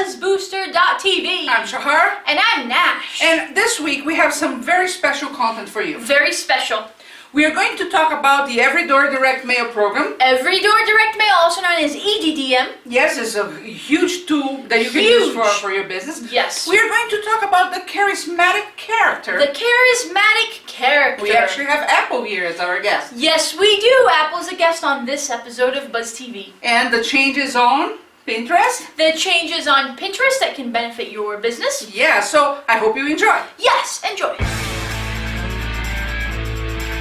Buzbooster.tv. I'm Shahar. And I'm Nash. And this week we have some very special content for you. Very special. We are going to talk about the Every Door Direct Mail program. Every Door Direct Mail, also known as EDDM. Yes, it's a huge tool that you can use for your business. Yes. We are going to talk about the Charismatic character. The Charismatic character. We actually have Apple here as our guest. Yes, we do. Apple's a guest on this episode of Buzz TV. And the changes on Pinterest. The changes on Pinterest that can benefit your business. Yeah, so I hope you enjoy. Yes, enjoy.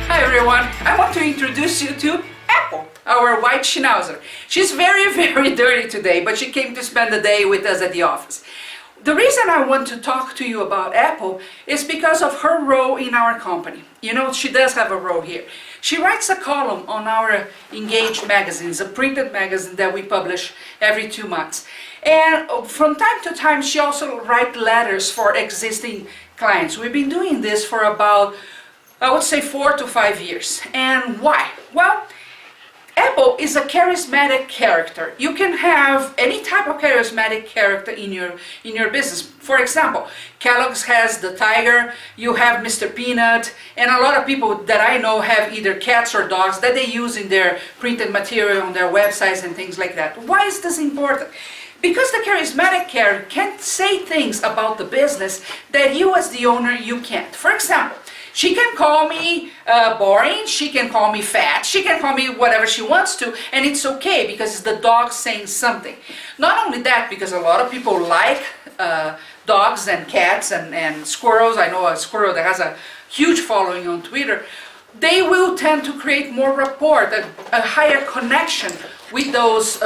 Hi everyone, I want to introduce you to Apple, our white schnauzer. She's very, very dirty today, but she came to spend the day with us at the office. The reason I want to talk to you about Apple is because of her role in our company. You know, she does have a role here. She writes a column on our Engage magazine, a printed magazine that we publish every 2 months. And from time to time, she also writes letters for existing clients. We've been doing this for about, I would say, 4 to 5 years. And why? Well, Apple is a charismatic character. You can have any type of charismatic character in your business. For example, Kellogg's has the tiger, you have Mr. Peanut, and a lot of people that I know have either cats or dogs that they use in their printed material on their websites and things like that. Why is this important? Because the charismatic character can say things about the business that you as the owner, you can't. For example, she can call me boring, she can call me fat, she can call me whatever she wants to, and it's okay because it's the dog saying something. Not only that, because a lot of people like dogs and cats and squirrels. I know a squirrel that has a huge following on Twitter. They will tend to create more rapport, a higher connection with those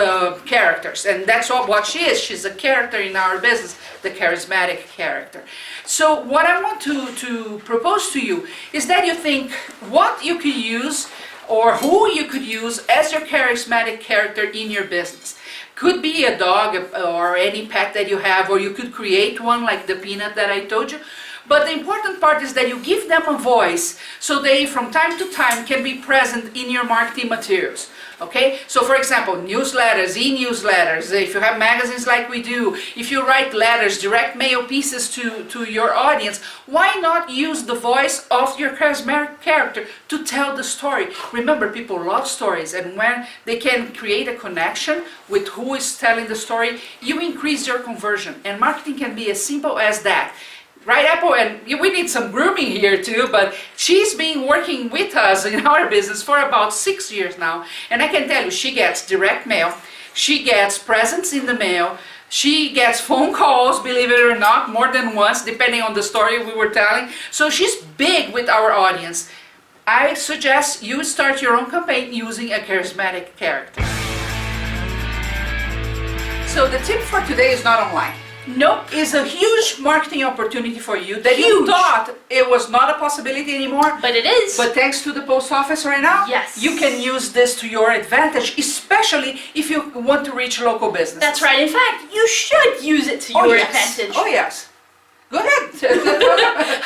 characters, and that's what she is. She's a character in our business, the charismatic character. So what I want to propose to you is that you think what you could use or who you could use as your charismatic character in your business. Could be a dog or any pet that you have, or you could create one like the peanut that I told you. But the important part is that you give them a voice so they from time to time can be present in your marketing materials. Okay, so for example, newsletters, e-newsletters, if you have magazines like we do, if you write letters, direct mail pieces to your audience, why not use the voice of your charismatic character to tell the story? Remember, people love stories, and when they can create a connection with who is telling the story, you increase your conversion, and marketing can be as simple as that. Right, Apple? And we need some grooming here too, but she's been working with us in our business for about 6 years now. And I can tell you, she gets direct mail, she gets presents in the mail, she gets phone calls, believe it or not, more than once, depending on the story we were telling. So she's big with our audience. I suggest you start your own campaign using a charismatic character. So the tip for today is not online. Nope. Is a huge marketing opportunity for you that you thought it was not a possibility anymore. But it is. But thanks to the post office right now, yes, you can use this to your advantage, especially if you want to reach local businesses. That's right. In fact, you should use it to your advantage. Oh yes. Go ahead.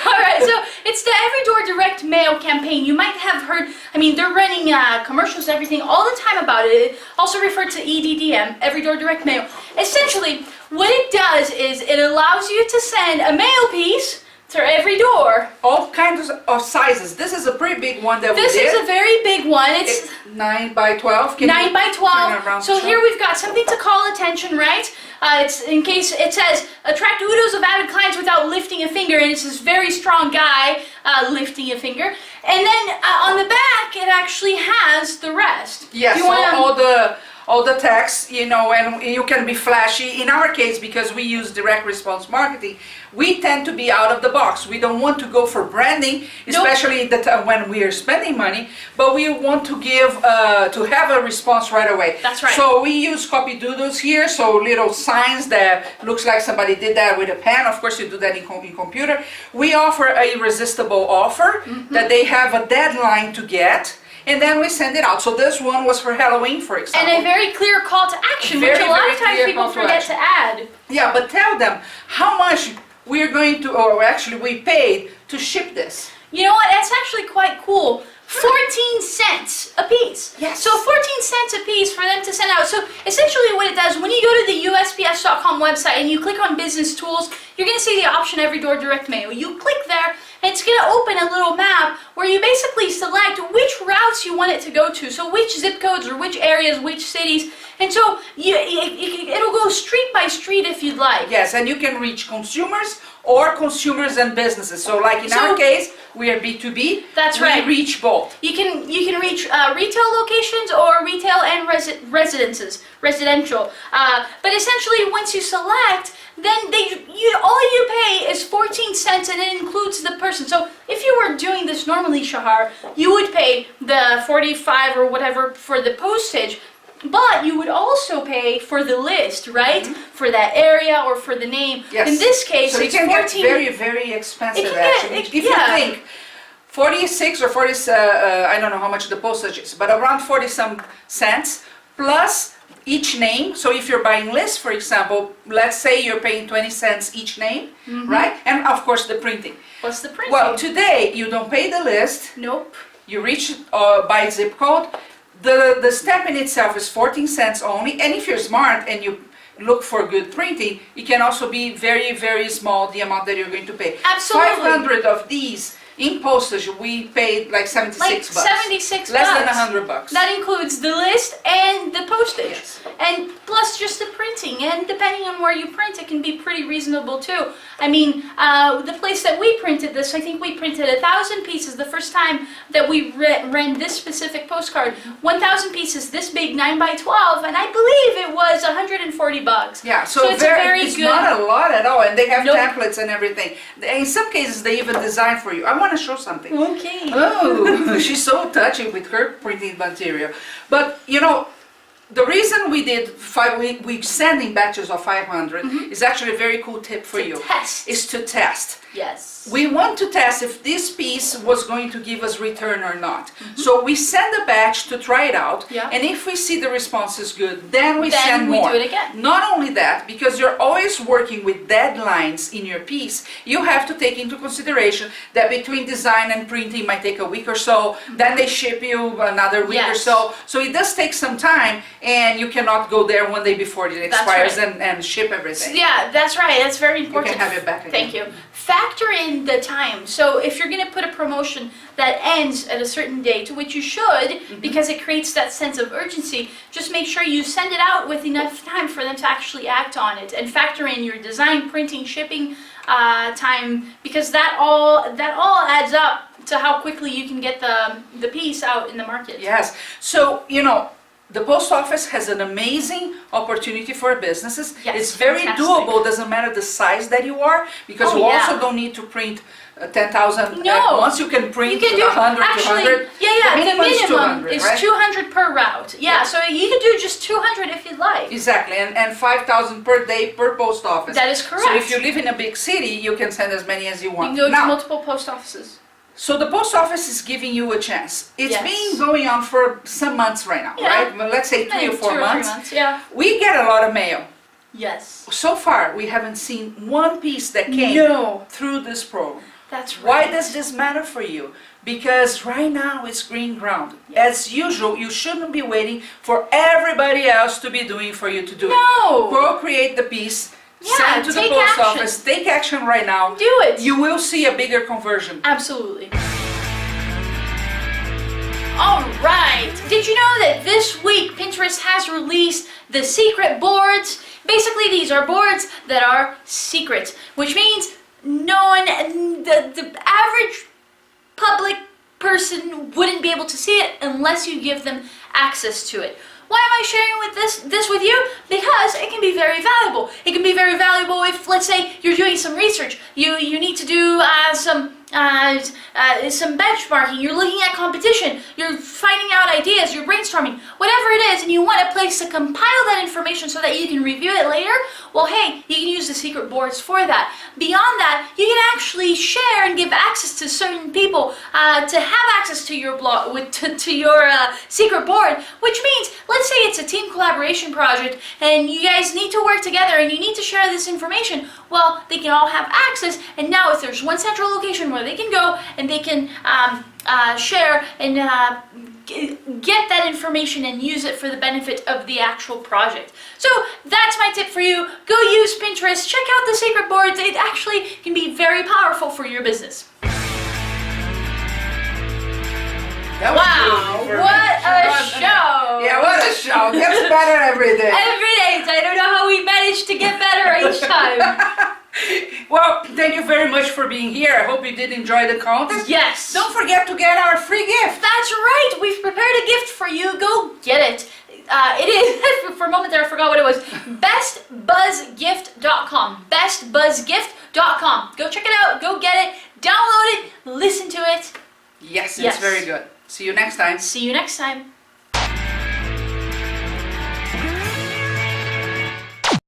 Alright, so it's the Every Door Direct Mail campaign. You might have heard, I mean, they're running commercials and everything all the time about it. Also referred to EDDM, Every Door Direct Mail. Essentially, what it does is it allows you to send a mail piece to every door. All kinds of sizes. This is a pretty big one that we did. This is a very big one. It's 9 by 12. 9 by 12. So here we've got something to call attention, right? It's in case it says attract oodles of avid clients without lifting a finger, and it's this very strong guy lifting a finger. And then on the back, it actually has the rest. Yes, all the text, you know, and you can be flashy. In our case, because we use direct response marketing, we tend to be out of the box. We don't want to go for branding, especially when we are spending money, but we want to give, to have a response right away. That's right. So we use copy doodles here, so little signs that looks like somebody did that with a pen. Of course, you do that in computer. We offer a irresistible offer that they have a deadline to get. And then we send it out. So this one was for Halloween, for example. And a very clear call to action, which a lot of times people forget to add. Yeah, but tell them how much we're going to, or actually we paid to ship this. You know what? That's actually quite cool. 14 cents a piece. Yes. So 14 cents a piece for them to send out. So essentially what it does, when you go to the USPS.com website and you click on business tools, you're going to see the option Every Door Direct Mail. You click there and it's going to open a little map where you basically select which routes you want it to go to. So which zip codes or which areas, which cities. And so it'll go street by street if you'd like. Yes, and you can reach consumers or consumers and businesses. So like in our case, we are B2B. That's right. We reach both. You can reach retail locations or retail and residential. But essentially, once you select, then all you pay is 14 cents, and it includes the person. So if you were doing this normally, Shahar, you would pay the 45 or whatever for the postage. But you would also pay for the list, right? For that area or for the name. Yes. In this case, so it's it can 14. get very, very expensive. It can actually. get, If you think 46 or 40, I don't know how much the postage is, but around 40 some cents plus each name. So if you're buying lists, for example, let's say you're paying 20 cents each name, right? And of course the printing. What's the printing? Well, today you don't pay the list. Nope. You reach by zip code. The stamp in itself is 14 cents only, and if you're smart and you look for good printing, it can also be very, very small, the amount that you're going to pay. Absolutely. 500 of these in postage, we paid like 76 bucks. 76 Less bucks. than 100 bucks. That includes the list and the postage. Yes. And plus just the printing. And depending on where you print, it can be pretty reasonable too. I mean, the place that we printed this, I think we printed 1,000 pieces the first time that we ran this specific postcard. 1,000 pieces this big, 9 by 12, and I believe it was 140 bucks. Yeah, so it's it's good. not a lot at all, and they have Nope. templates and everything. In some cases, they even design for you. I want to show something. Okay. Oh, she's so touchy with her printing material. But you know, the reason we did we send in batches of 500 is actually a very cool tip for you. Test. Is to test. Yes. We want to test if this piece was going to give us return or not. So we send a batch to try it out, Yeah. and if we see the response is good, then we send more. do it again. Not only that, because you're always working with deadlines in your piece, you have to take into consideration that between design and printing might take a week or so, then they ship you another week or Yes. so. So it does take some time, and you cannot go there one day before it expires right. and ship everything. Yeah, that's right. That's very important. have it back again. Thank you. Factor in the time. So if you're going to put a promotion that ends at a certain date, which you should, because it creates that sense of urgency, just make sure you send it out with enough time for them to actually act on it, and factor in your design, printing, shipping time, because that all adds up to how quickly you can get the piece out in the market. Yes. So, you know, the post office has an amazing opportunity for businesses. Yes, it's very fantastic. doable, doesn't matter the size that you are, because Oh, you yeah. also don't need to print 10,000 No. at once. You can print You can do 100, actually, 200. yeah. The The minimum is minimum 200, is right? 200 per route. Yeah, Yeah. so you can do just 200 if you'd like. Exactly, and 5,000 per day per post office. That is So correct. if you live in a big city, you can send as many as you You want. can go to Now, multiple post offices. so the post office is giving you a chance. It's Yes. been going on for some months right now, Yeah. right? Well, let's say 3 or 4 2 or 3 months. months. Yeah. We get a lot of mail. Yes. So far, we haven't seen one piece that came No. through this program. That's right. Why does this matter for you? Because right now it's green ground. As usual, you shouldn't be waiting for everybody else to be doing for you to do it. No. Procreate the piece, Yeah, send to the take post action. office, take action right now. Do it. You will see a bigger conversion. Absolutely. All right. Did you know that this week Pinterest has released the secret boards? Basically, these are boards that are secret, which means no one, the average public person wouldn't be able to see it unless you give them access to it. Why am I sharing with this with you? Because it can be very valuable. It can be very valuable if, let's say, you're doing some research. You need to do some benchmarking. You're looking at competition. You're finding out ideas. You're brainstorming. Whatever it is, and you want a place to compile that information so that you can review it later. Well, hey, you can use the secret boards for that. Beyond that, you can actually share and give access to certain people to have access to your blog, to your secret board, which means, let's say it's a team collaboration project and you guys need to work together and you need to share this information. Well, they can all have access, and now if there's one central location where they can go and they can share and get that information and use it for the benefit of the actual project. So that's my my tip for you. Go use Pinterest. Check out the secret boards. It actually can be very powerful for your business. That was Wow, beautiful. what a show! Yeah, what a show. Gets better every day. Every day. I don't know how we managed to get better each time. Well, thank you very much for being here. I hope you did enjoy the contest. Yes. Don't forget to get our free gift. That's right. We've prepared a gift for you. Go get it. It is, for a moment there I forgot what it was, bestbuzzgift.com. Bestbuzzgift.com. Go check it out. Go get it. Download it. Listen to it. Yes, Yes. it's very good. See you next time. See you next time.